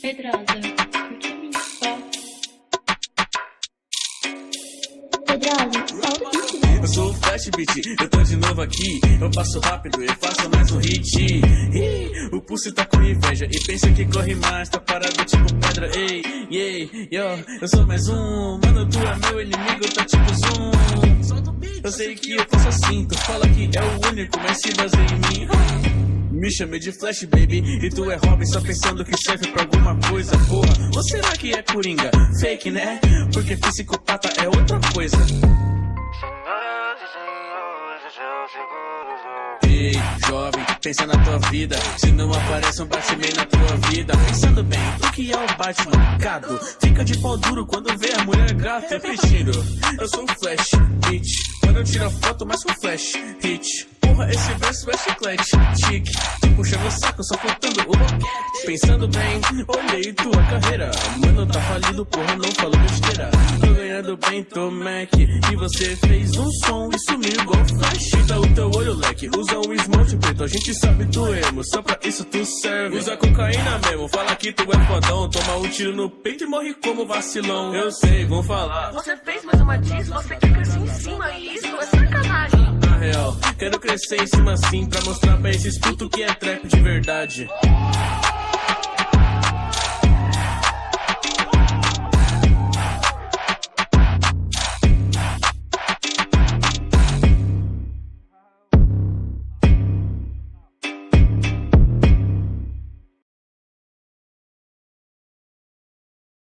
Pedrosa, curte a minha foto. Pedrosa, solta o beat, né? Eu sou o Flash Beat, eu tô de novo aqui. Eu passo rápido e faço mais um hit. Ih, o pulso tá com inveja e pensa que corre mais, tá parado tipo pedra. Ei, eu sou mais um. Mano, tu é meu inimigo, tá tipo zoom. Eu sei que eu faço assim, tu fala que é o único, mas se baseia em mim. Me chamei de Flash, baby, e tu é Robin só pensando que serve pra alguma coisa, porra. Ou será que é Coringa? Fake, né? Porque psicopata é outra coisa. Ei, jovem, pensa na tua vida. Se não aparece um Batman na tua vida. Pensando bem, o que é o Batman? Gado, fica de pau duro quando vê a mulher gata. Repetindo, eu sou o Flash, hit. Quando eu tiro a foto, mas sou Flash, hit. Porra, esse verso é chiclete, chique. Tu puxando o saco, só faltando o boquete. Pensando bem, olhei tua carreira. Mano, tá falido, porra, não falo besteira. Tô ganhando bem, tô Mac. E você fez um som e sumiu igual Flash. Tá o teu olho, leque, usa um esmalte preto. A gente sabe tu emo, só pra isso tu serve. Usa cocaína mesmo, fala que tu é fodão. Toma um tiro no peito e morre como vacilão. Eu sei, vão falar. Você fez mais uma diss, você quer crescer em cima. E isso é sacanagem. Na real, quero crescer em cima assim pra mostrar pra esses putos que é trap de verdade.